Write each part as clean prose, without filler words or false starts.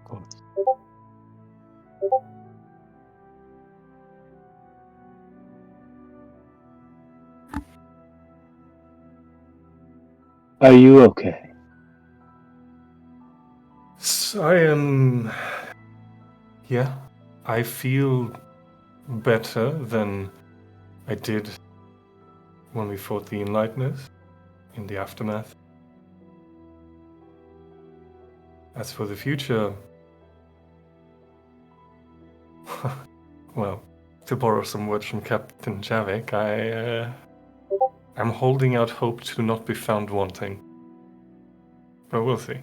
Of course. Are you okay? I am... Yeah, I feel better than I did when we fought the Enlighteners in the aftermath. As for the future, well, to borrow some words from Captain Javik, I'm holding out hope to not be found wanting. But we'll see.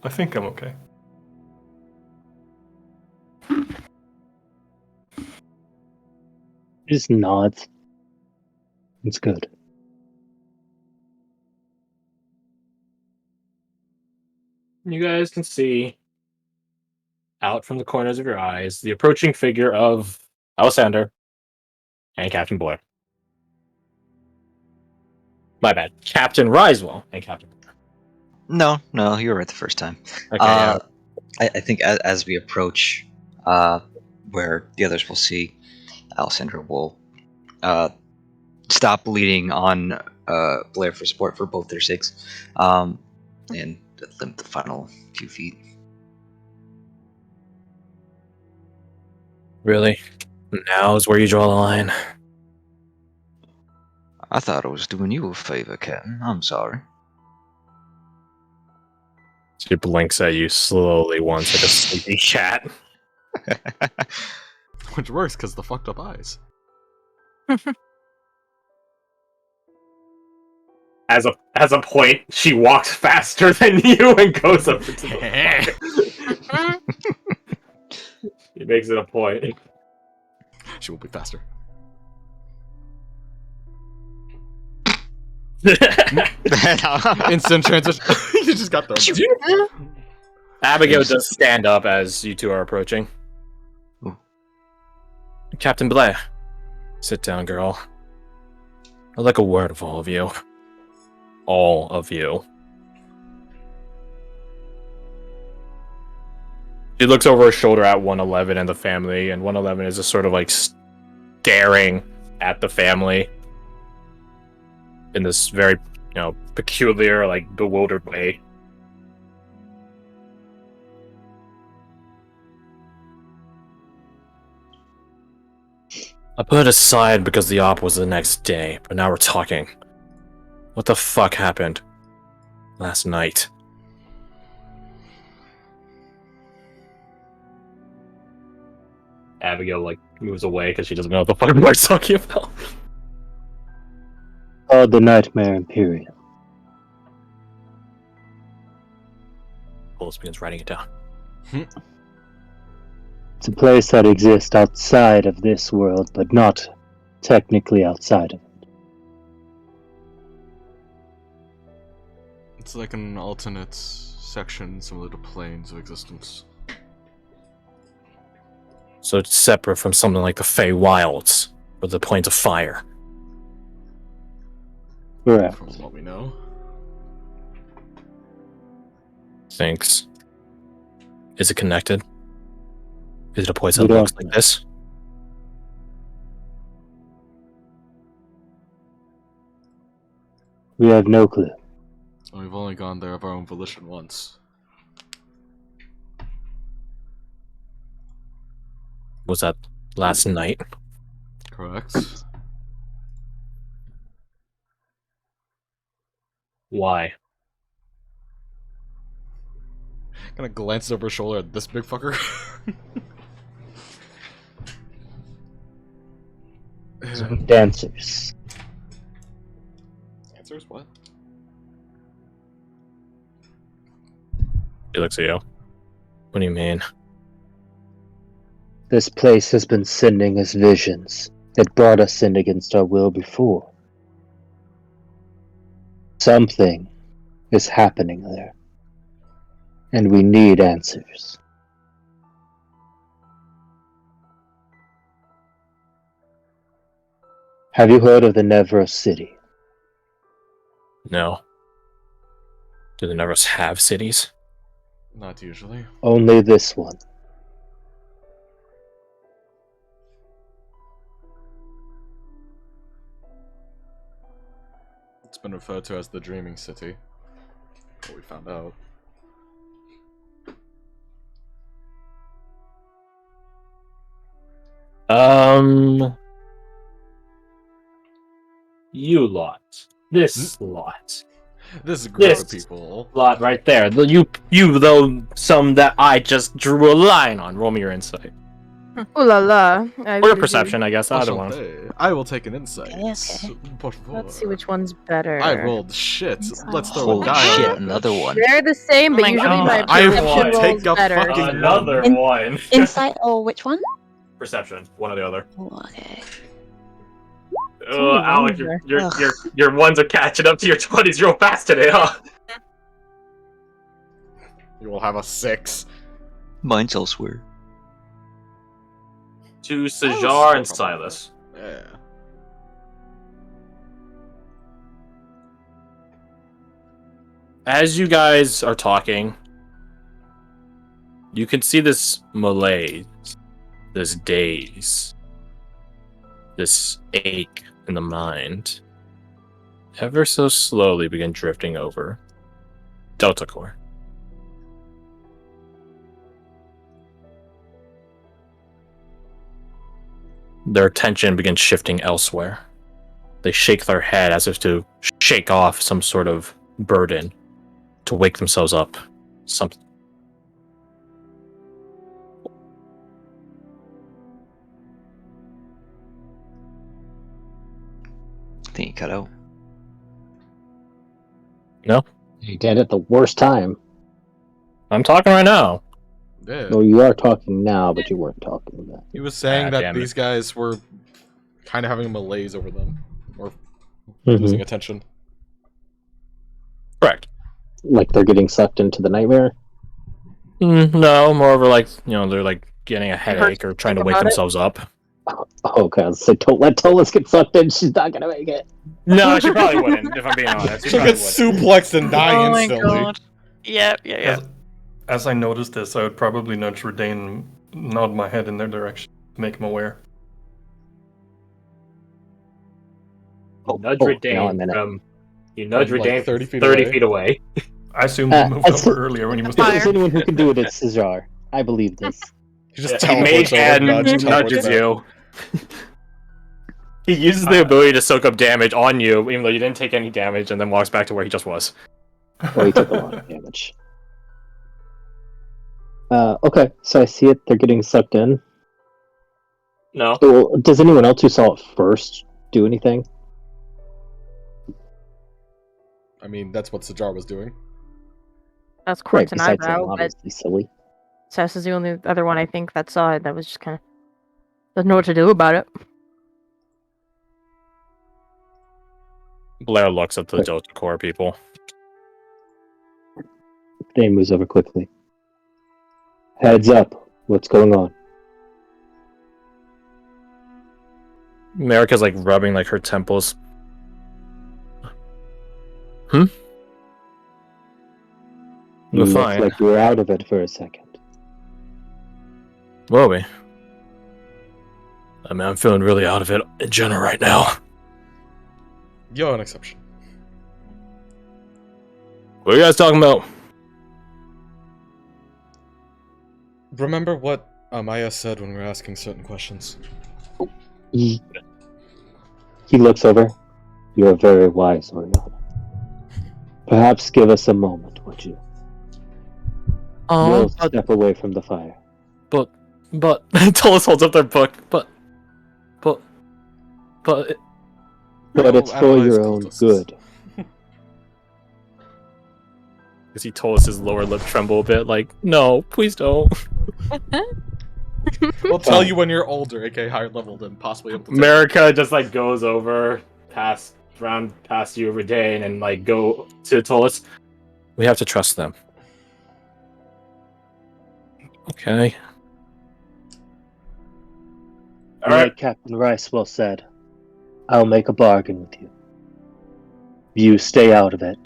I think I'm okay. Just nods. It's good. You guys can see out from the corners of your eyes the approaching figure of Alessander and Captain Blair. My bad. Captain Risewell and Captain Blair. No, you were right the first time. Okay, yeah. I think as we approach where the others will see, Alessandra will stop leading on Blair for support for both their sakes, and limp the final few feet. Really? Now's where you draw the line. I thought I was doing you a favor, Captain. I'm sorry. She blinks at you slowly once like a sleepy cat. Which works because the fucked up eyes. As a point, she walks faster than you and goes up into the fire. He makes it a point. She will be faster. Instant transition. You just got thrown. Abigail does stand up as you two are approaching. Ooh. Captain Blair, sit down, girl. I'd like a word of all of you. All of you. She looks over her shoulder at 111 and the family, and 111 is just sort of like staring at the family in this very, peculiar, like, bewildered way. I put it aside because the op was the next day, but now we're talking. What the fuck happened last night? Abigail, moves away because she doesn't know what the fuck we're talking about. Called the Nightmare Imperium. Bullis begins writing it down. It's a place that exists outside of this world, but not technically outside of it. It's like an alternate section similar to planes of existence. So it's separate from something like the Fey-Wilds, or the Plains of Fire. Correct. From what we know. Thanks. Is it connected? Is it a place We that looks don't like this? We have no clue. We've only gone there of our own volition once. Was that last night? Correct. Why? Kinda glances over her shoulder at this big fucker. Dancers. Answers? What? He looks at you. What do you mean? This place has been sending us visions. It brought us in against our will before. Something is happening there. And we need answers. Have you heard of the Nevros city? No. Do the Nevros have cities? Not usually. Only this one. It's been referred to as the Dreaming City. What we found out. You lot. This lot. This group of This people. lot right there. You though, some that I just drew a line on. Roll me your insight. Ooh la la. Or your perception, I guess. Either one. Enchanté. I will take an insight. Okay. Por favor. Let's see which one's better. I rolled shit. Let's throw Holy a die on shit, that another bitch. one. They're the same, but Oh my usually God. my I perception will rolls take a better. fucking Another In- one. Insight or which one? Perception. One or the other. Oh, okay. Alec, Ugh. your ones are catching up to your 20s real fast today, huh? You will have a 6. Mine's elsewhere. To still Sajar and probably Silas. Yeah. As you guys are talking, you can see this malaise, this daze, this ache in the mind, ever so slowly begin drifting over Delta Core. Their attention begins shifting elsewhere. They shake their head as if to shake off some sort of burden, to wake themselves up. Something. I think you cut out. You did at the worst time. I'm talking right now. Yeah. No, you are talking now, but you weren't talking then. He was saying Ah, that damn it. these guys were kind of having a malaise over them. Or Mhm. losing attention. Correct. Like they're getting sucked into the nightmare. No, more of a like, they're like getting a headache or trying to wake about it? themselves up. Oh god, so don't let Tolas get sucked in. She's not gonna make it. No, she probably wouldn't, if I'm being honest. She She'll probably get wouldn't. suplexed and die Oh my instantly. god. Yep. As I noticed this, I would probably nudge Redain and nod my head in their direction to make him aware. Nudge now I'm Redain in it. from... You nudge From, like, Redain 30 from feet 30 away. feet away. I assumed he moved as- over earlier when he was If there's Fire. anyone who can do it, it's Sajar. I believe this. He just He mage teleports over, hand nudges nudges back. you. He uses the ability to soak up damage on you, even though you didn't take any damage, and then walks back to where he just was. Oh, he took a lot of damage. Okay, so I see it. They're getting sucked in. No. So, does anyone else who saw it first do anything? I mean, that's what Sajar was doing. That's Quartz and besides Eyebrow, that, but obviously silly. Sess is the only other one I think that saw it that was just kind of doesn't know what to do about it. Blair looks at the Delta Core people. Dane moves over quickly. Heads up. What's going on? America's like rubbing like her temples. You We're look fine. like you were out of it for a second. Were we? I mean, I'm feeling really out of it in general right now. You're an exception. What are you guys talking about? Remember what Amaya said when we were asking certain questions? He looks over. You're very wise, Oriana. Perhaps give us a moment, would you? We'll step away from the fire. But Tolas holds up their book. But But We'll it's for analyze your own cultists. good. you see Tolas's lower lip tremble a bit, like, no, please don't. We'll tell you when you're older, aka higher level than possibly up to 10. America just like goes over past you every day and like go to Tolas. We have to trust them. Okay. All right, Captain Rice, well said. I'll make a bargain with you. You stay out of it.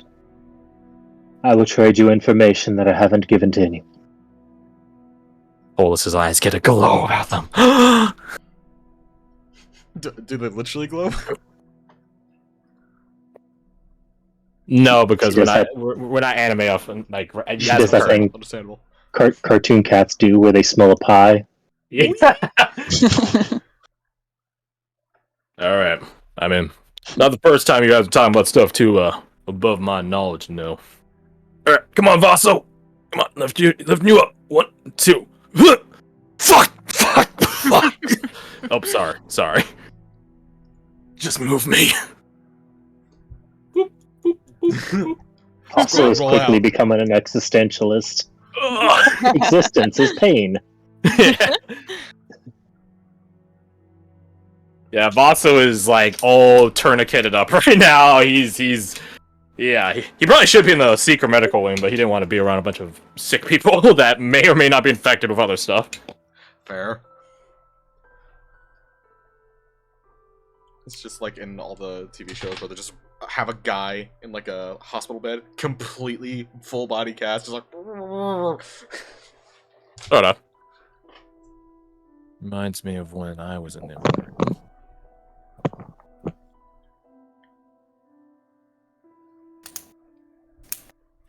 I will trade you information that I haven't given to anyone. Bolus's eyes get a glow about them. Do they literally glow? No, because She we're does not that- we're not anime off like She as does that occurred. thing Understandable. cartoon cats do where they smell a pie. Yeah. All right, I'm in. Not the first time you guys are talking about stuff too above my knowledge, no. All right, come on, Vaso. Come on, lift you up. 1, 2. Fuck. Oh, sorry. Just move me. Also is Roll quickly out. becoming an existentialist. Ugh. Existence is pain. Yeah, Vaso is like all tourniqueted up right now. He probably should be in the secret medical wing, but he didn't want to be around a bunch of sick people that may or may not be infected with other stuff. Fair. It's just like in all the TV shows where they just have a guy in like a hospital bed, completely full body cast, just like. Hold up. Reminds me of when I was in there.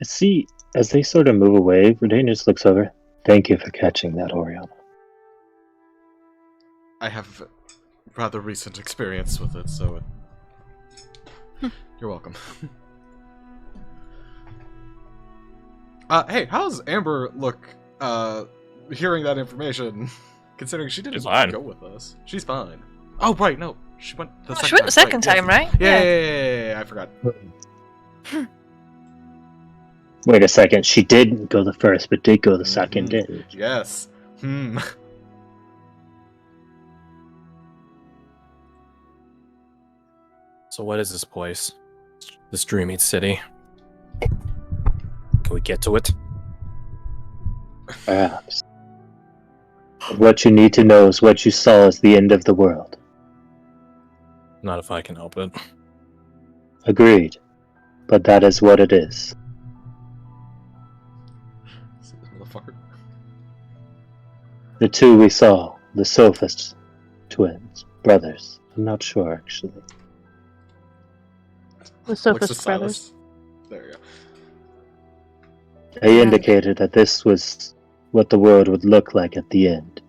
See, as they sort of move away, Verdane just looks over. Thank you for catching that, Oriana. I have rather recent experience with it, so you're welcome. Hey, how's Amber look? Hearing that information, considering she didn't She's fine. go with us, she's fine. Oh right, no, she went the second She went the second yes. time, right? Yeah, I forgot. Wait a second, she didn't go the first, but did go the second, didn't? Yes. So what is this place? This Dreaming City? Can we get to it? Perhaps. What you need to know is what you saw as the end of the world. Not if I can help it. Agreed. But that is what it is. This motherfucker. The two we saw, the Sophist twins, brothers. I'm not sure, actually. The Looks Sophist to brothers. Silas. There you go. They indicated that this was what the world would look like at the end.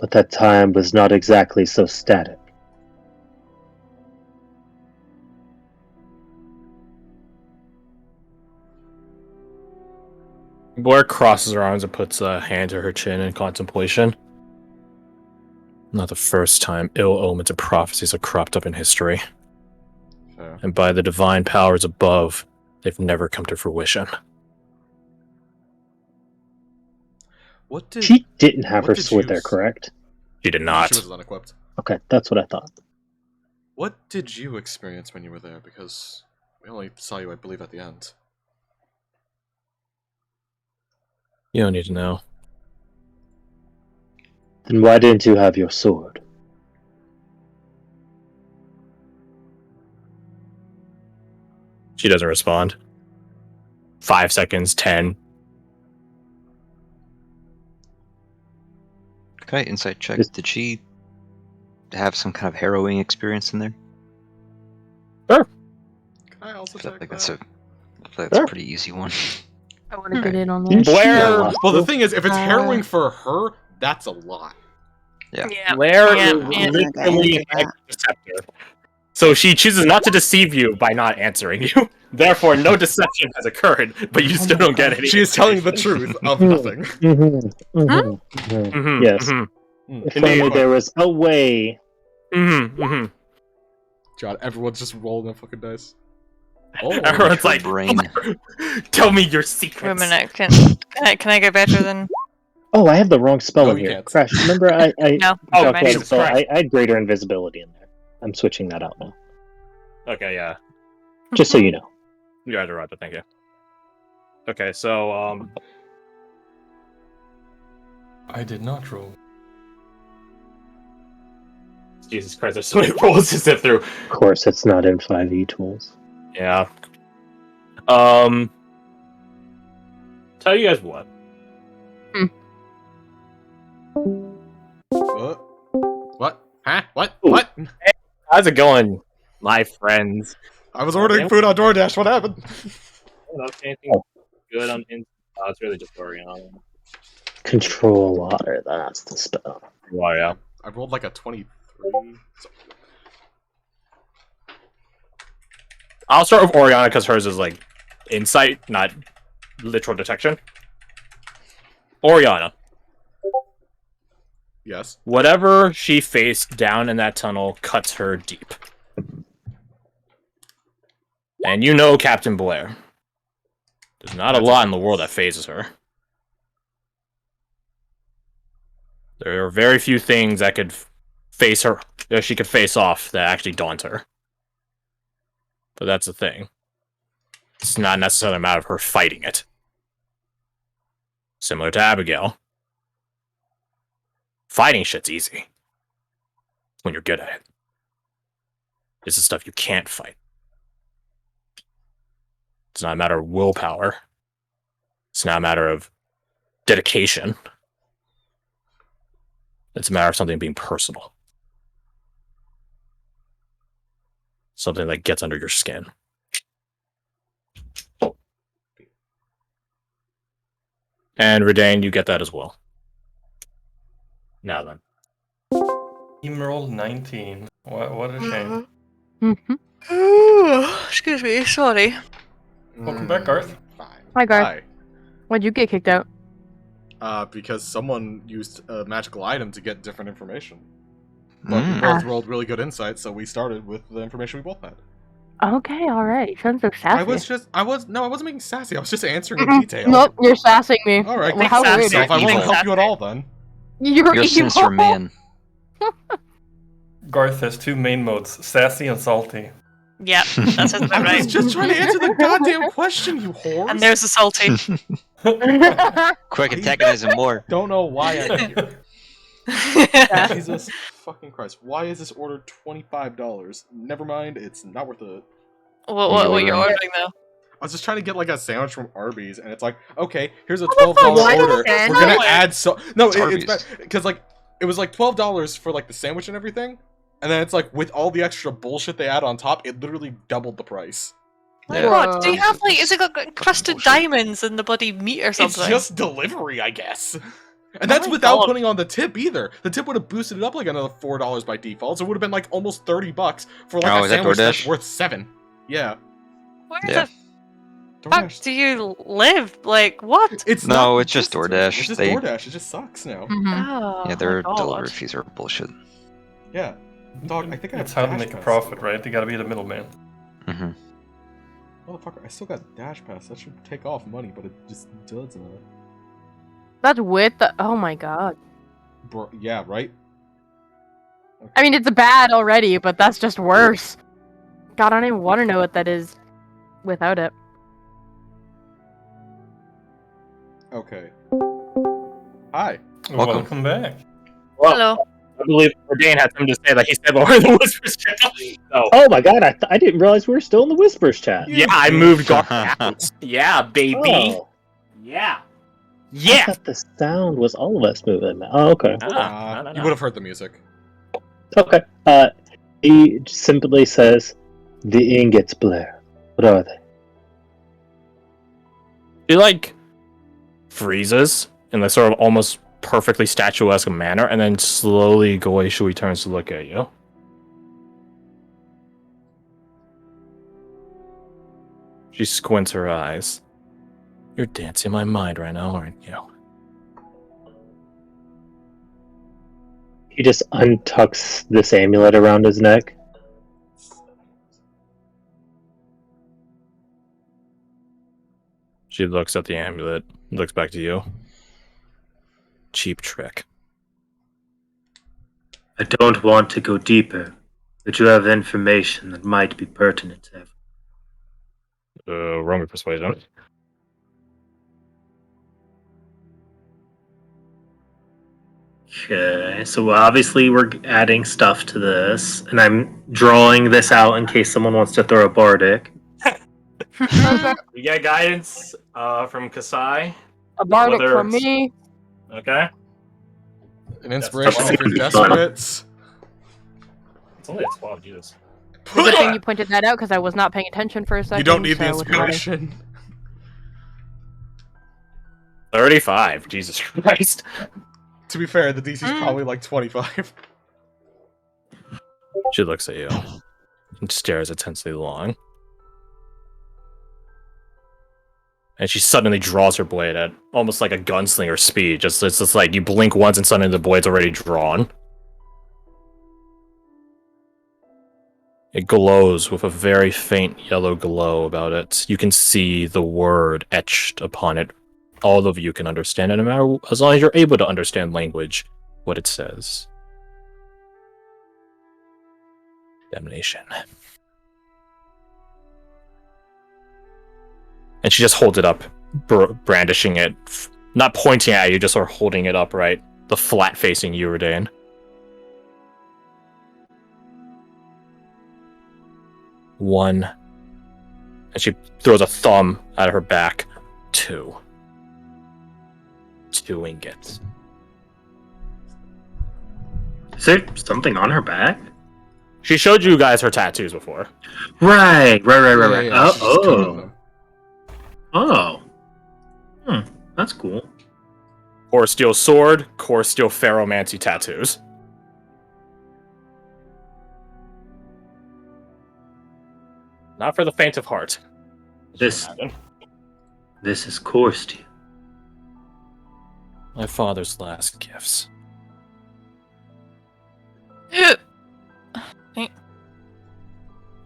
But that time was not exactly so static. Blair crosses her arms and puts a hand to her chin in contemplation. Not the first time ill omens and prophecies have cropped up in history. Fair. And by the divine powers above, they've never come to fruition. What did She didn't have what her did sword you there, s- correct? She did not. She was unequipped. Okay, that's what I thought. What did you experience when you were there? Because we only saw you, I believe, at the end. You don't need to know. Then why didn't you have your sword? She doesn't respond. 5 seconds, 10. Can I insight check? Yes. Did she have some kind of harrowing experience in there? Can I also I feel check like that? that's a Sure. pretty easy one. I want to get Alright. in on Didn't that. she Blair- know? Well, the thing is, if it's Uh, harrowing for her, that's a lot. Yeah. Yeah. Blair Yeah, is yeah. literally Okay, an deceptor. So she chooses not to deceive you by not answering you. Therefore, no deception has occurred, but you still don't get any. She is telling the truth of nothing. Mhm, Yes. mhm, If Indeed. only there was a way. mhm, mhm. God, everyone's just rolling their fucking dice. Oh, Everyone's her like, brain. tell me your Wait a secrets. minute. Can I go better than? Oh, I have the wrong spell No, in you here. can't. Crash. Remember, I No. Oh, talked about Jesus spell. Christ. I had greater invisibility in there. I'm switching that out now. Okay, yeah. Just so you know. You guys are right, thank you. Okay, so, I did not roll. Jesus Christ, there's so many rules to sit through. Of course, it's not in 5e tools. Yeah. Tell you guys what. What? Huh? What? Ooh. What? How's it going, my friends? I was ordering food on DoorDash. What happened? I don't know if anything good on it's really just Oriana. Control water, that's the spell. Well, yeah. I rolled like a 23. So... I'll start with Oriana because hers is like insight, not literal detection. Oriana. Yes. Whatever she faced down in that tunnel cuts her deep. And you know Captain Blair. There's not a lot in the world that phases her. There are very few things that could face her, that she could face off that actually daunt her. But that's the thing. It's not necessarily a matter of her fighting it. Similar to Abigail. Fighting shit's easy. When you're good at it. This is stuff you can't fight. It's not a matter of willpower. It's not a matter of dedication. It's a matter of something being personal. Something that gets under your skin. And Redane, you get that as well. Now then. Emerald 19. What a shame. Excuse me, sorry. Welcome back, Garth. Fine. Hi, Garth. Why'd you get kicked out? Because someone used a magical item to get different information. But we both rolled really good insight, so we started with the information we both had. Okay, alright. You sound so sassy. I wasn't being sassy. I was just answering in detail. Nope, you're sassing me. All right, Well, how sassy. rude. So if I won't Evil. help you at all, then. You're You're a evil. sinister man. Garth has two main modes, sassy and salty. Yep, that sounds about I was right. just trying to answer the goddamn question, you whore. And there's the salty. Quick, antagonize him more. Don't know why I'm here. Jesus fucking Christ. Why is this order $25? Never mind, it's not worth it. What you're ordering though? I was just trying to get like a sandwich from Arby's, and it's like, okay, here's a What the $12 fuck? Why order. the We're gonna sandwich? add so no, It's it's Arby's. bad because like it was like $12 for like the sandwich and everything, and then it's like with all the extra bullshit they add on top, it literally doubled the price. My Yeah. God, do you have like, is it got encrusted bullshit. diamonds in the bloody meat or something? It's just delivery, I guess. And that's my without God. putting on the tip either. The tip would have boosted it up like another $4 by default, so it would have been like almost $30 for like Oh, a is that sandwich that's DoorDash? worth $7. Yeah. Where Yeah. the fuck do you live? Like, what? It's No, not it's just consistent. DoorDash. It's just They- DoorDash. It just sucks now. Mhm. Oh, Yeah, their my God. delivery fees are bullshit. Yeah. Dog, I think I have It's how to Dash make a Pass profit, still. right? You gotta be the middleman. Mm-hmm. Motherfucker, I still got Dash Pass. That should take off money, but it just doesn't. That's with the. Oh my god. Bro, yeah, right? I mean, it's bad already, but that's just worse. God, I don't even want to know what that is without it. Okay. Hi. Welcome. Welcome back. Well, Hello. I believe Redane had something to say that he said while we're in the Whispers channel. So, Oh my god, I didn't realize we were still in the Whispers chat. yeah, I moved Garth out. Yeah, baby. Oh, Yeah. I Yeah. thought the sound was all of us moving. Oh, okay. No. You would have heard the music. Okay. He simply says, "The ingots, Blair. What are they?" He like freezes in the sort of almost perfectly statuesque manner, and then slowly glacially turns to look at you. She squints her eyes. You're dancing my mind right now, aren't you? He just untucks this amulet around his neck. She looks at the amulet, looks back to you. Cheap trick. I don't want to go deeper, but you have information that might be pertinent. Roll me persuasion. Okay, so obviously we're adding stuff to this, and I'm drawing this out in case someone wants to throw a bardic. You get guidance from Kasai. A bardic Whether from it's- me. Okay. An inspiration if you're That's fun. desperate. It's only a 12, Jesus. It's a good thing you pointed that out because I was not paying attention for a second. You don't need the so it's fine. inspiration. 35. Jesus Christ. To be fair, the DC's probably like 25. She looks at you and stares intensely long. And she suddenly draws her blade at almost like a gunslinger speed. It's just like you blink once and suddenly the blade's already drawn. It glows with a very faint yellow glow about it. You can see the word etched upon it. All of you can understand it, no matter, as long as you're able to understand language, what it says. Damnation. And she just holds it up, brandishing it, not pointing at you, just sort of holding it up, right? The flat-facing Uridane. One. And she throws a thumb at her back. 2. 2 ingots. Is there something on her back? She showed you guys her tattoos before. Right. Yeah, she's just covered them. Oh. That's cool. Core Steel Sword, Core Steel Ferromancy tattoos. Not for the faint of heart. This is core steel. My father's last gifts.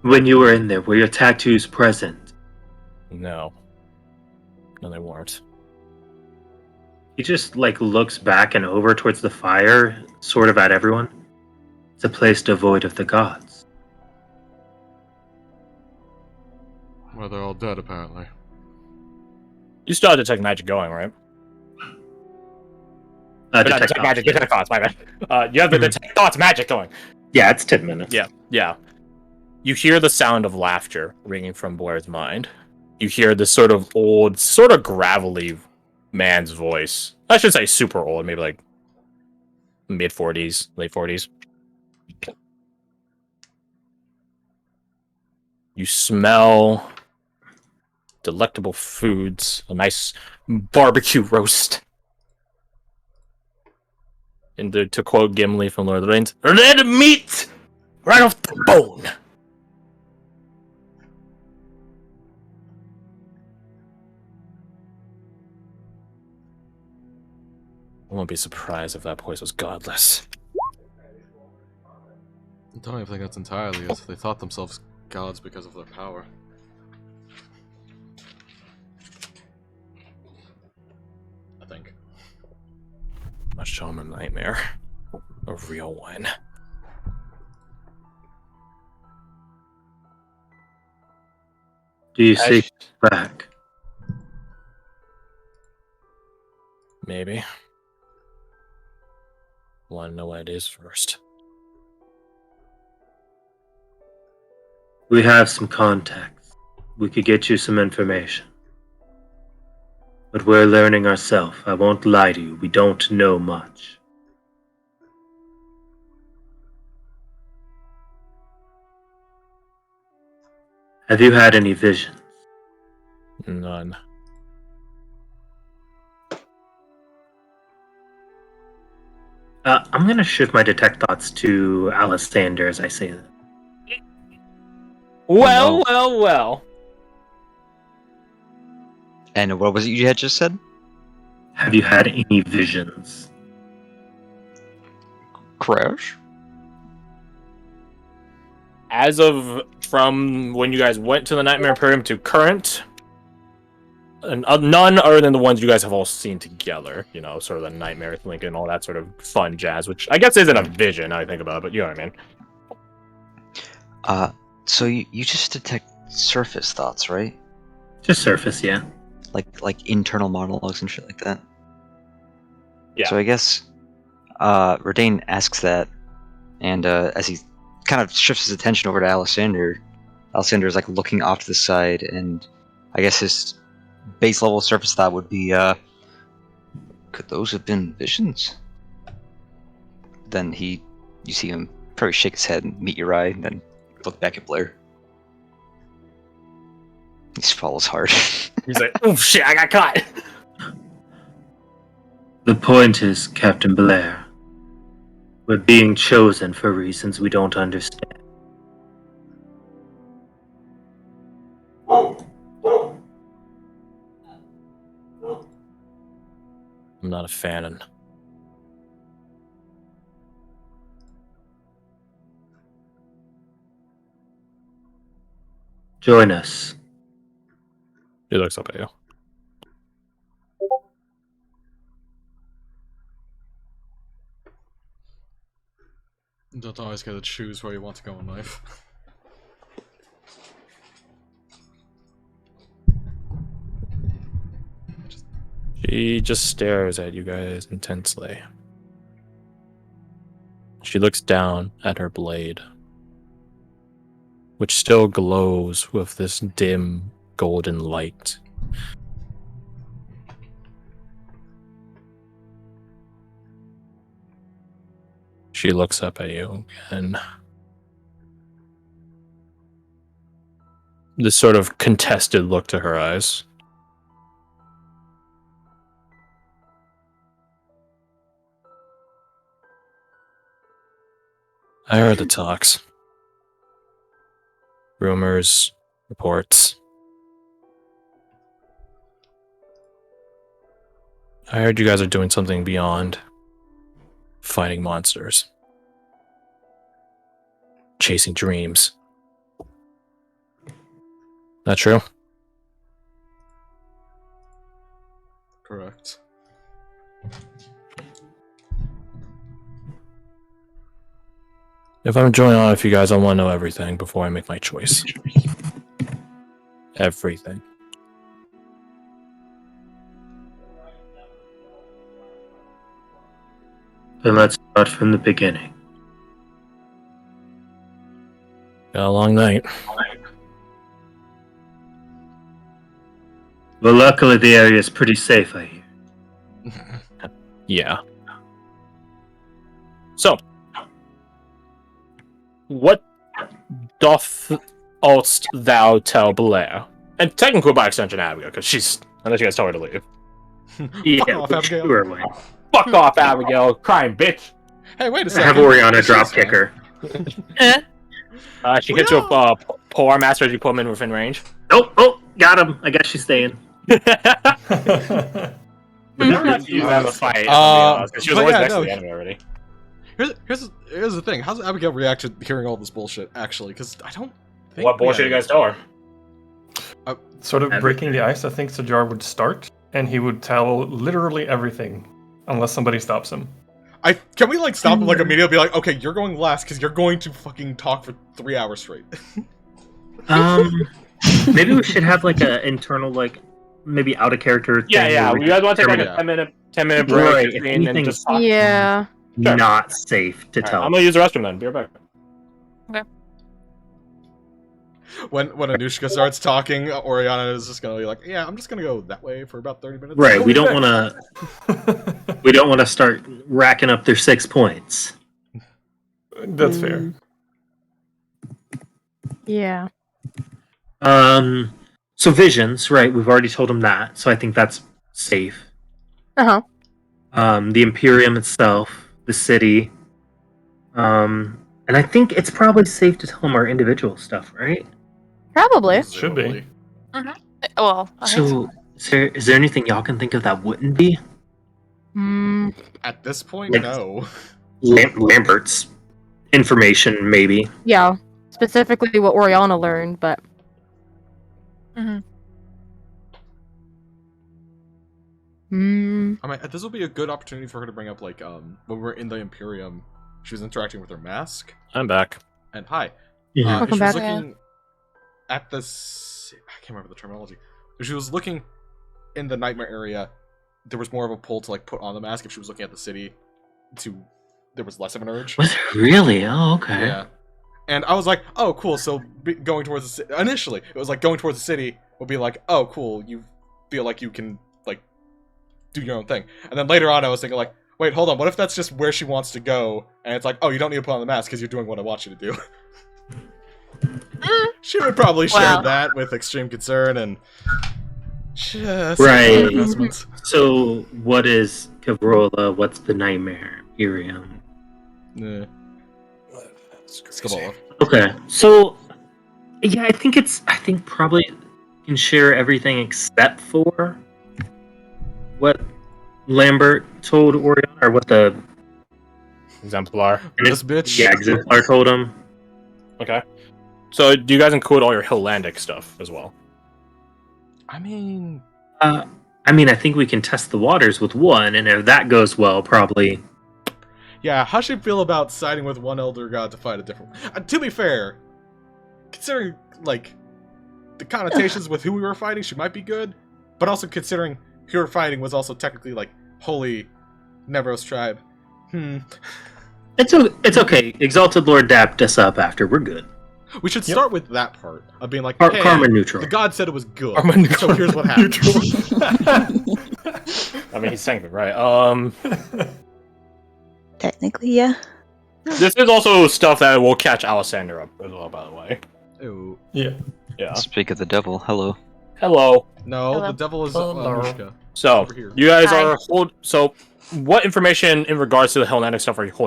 When you were in there, were your tattoos present? No. No, they weren't. He just looks back and over towards the fire, sort of at everyone. It's a place devoid of the gods. Well, they're all dead, apparently. You still have Detect Magic going, right? Detect Magic, Detect Thoughts, my bad. You have the Detect Thoughts Magic going. Yeah, it's 10 minutes. Yeah. You hear the sound of laughter ringing from Blair's mind. You hear this sort of old, sort of gravelly man's voice. I should say super old, maybe like mid-40s, late 40s. You smell delectable foods, a nice barbecue roast. And to quote Gimli from Lord of the Rings, red meat right off the bone. I won't be surprised if that place was godless. I don't even think that's entirely it. They thought themselves gods because of their power. I think. Must show him a nightmare. A real one. Do you see back? Maybe. Want to know what it is first. We have some contacts. We could get you some information. But we're learning ourselves. I won't lie to you. We don't know much. Have you had any visions? None. I'm gonna shift my detect thoughts to Alessander as I say that. Well. And what was it you had just said? Have you had any visions? Crash? As of from when you guys went to the Nightmare Imperium to current, and none other than the ones you guys have all seen together. You know, sort of the Nightmare Link and all that sort of fun jazz, which I guess isn't a vision now I think about it, but you know what I mean. So you just detect surface thoughts, right? Just surface, yeah. Like internal monologues and shit like that. Yeah. So I guess Rodane asks that, and as he kind of shifts his attention over to Alessander, Alessander is like looking off to the side, and I guess his base level surface thought would be, could those have been visions? Then you see him probably shake his head and meet your eye, and then look back at Blair. He swallows hard. He's like, oh shit, I got caught. The point is, Captain Blair, we're being chosen for reasons we don't understand. I'm not a fan. And Join us. he looks up at you. You don't always get to choose where you want to go in life. She just stares at you guys intensely. She looks down at her blade, which still glows with this dim golden light. She looks up at you again. This sort of contested look to her eyes. I heard the talks. Rumors, reports. I heard you guys are doing something beyond fighting monsters. Chasing dreams. That true? Correct. If I'm joining on with you guys, I want to know everything before I make my choice. Everything. Then let's start from the beginning. Got a long night. Well, luckily the area is pretty safe, I hear. Yeah. So, what doth alst thou tell Blair? And technically by extension Abigail, because she's... Unless you guys tell her to leave. Fuck off, Abigail. Surely. Fuck off, Abigail, crying bitch! Hey, wait a I second. have Oriana drop kick her. She hits you with poor master as you pull him in within range. Oh, got him. I guess she's staying. We never had to use that in a fight, because she was but always yeah, next no. to the enemy already. Here's the thing. How's Abigail react to hearing all this bullshit, actually? Because I don't think... What bullshit you guys tell her? Sort of breaking the ice, I think Sajar would start, and he would tell literally everything, unless somebody stops him. Can we, like, stop him, like, immediately be like, okay, you're going last, because you're going to fucking talk for 3 hours straight. Maybe we should have, like, an internal, like, maybe out of character thing. Yeah. You guys want to take like a 10-minute break Right, between and just talk? Yeah. Sure. Not safe to Alright, tell. I'm gonna use the restroom then. Be right back. When Anushka starts talking, Oriana is just gonna be like, yeah, I'm just gonna go that way for about 30 minutes. Right, we don't want to. We don't want to start racking up their 6 points. That's fair. Yeah. So visions, right? We've already told them that, so I think that's safe. Uh-huh. The Imperium itself, the city, and I think it's probably safe to tell them our individual stuff, right? Probably. Should be. Well, I think so. So, is there anything y'all can think of that wouldn't be? At this point, Like- no. Lambert's information, maybe. Yeah. Specifically what Oriana learned, but... Mhm. I mean, this will be a good opportunity for her to bring up, like, when we're in the Imperium, she was interacting with her mask. I'm back. And hi. Yeah. Welcome she was back. looking at this. I can't remember the terminology. If she was looking in the nightmare area, there was more of a pull to, like, put on the mask if she was looking at the city. there was less of an urge. Was it really? Oh, okay. Yeah. And I was like, oh, cool. So going towards the city, initially, it was like going towards the city would be like, oh, cool. You feel like you can like do your own thing. And then later on, I was thinking like, wait, hold on. What if that's just where she wants to go? And it's like, oh, you don't need to put on the mask because you're doing what I want you to do. She would probably share that with extreme concern and just Right. investments. So, what is Cavrola? What's the nightmare? Irium. Yeah. Skabola. Okay, so yeah, I think probably can share everything except for what Lambert told Orion, or what the Exemplar. This bitch. yeah Exemplar told him. Okay. So do you guys include all your Hillandic stuff as well? I mean, I think we can test the waters with one, and if that goes well, probably. yeah, how should you feel about siding with one elder god to fight a different to be fair, considering, like, the connotations with who we were fighting, she might be good, but also considering who we were fighting was also technically, like, holy Nevros tribe. It's okay. Exalted Lord dapped us up after. We're good. We should start with that part of being like, hey, Karma neutral. the god said it was good, Karma so here's what happened. I mean, he's saying it right. Technically, yeah. This is also stuff that will catch Alessander up as well, by the way. Ooh. Yeah. Yeah. Speak of the devil, hello. Hello. No, Hello. the devil is Hello. Anushka. So, Over here. you guys Hi. are so what information in regards to the Hellenic stuff are you holding?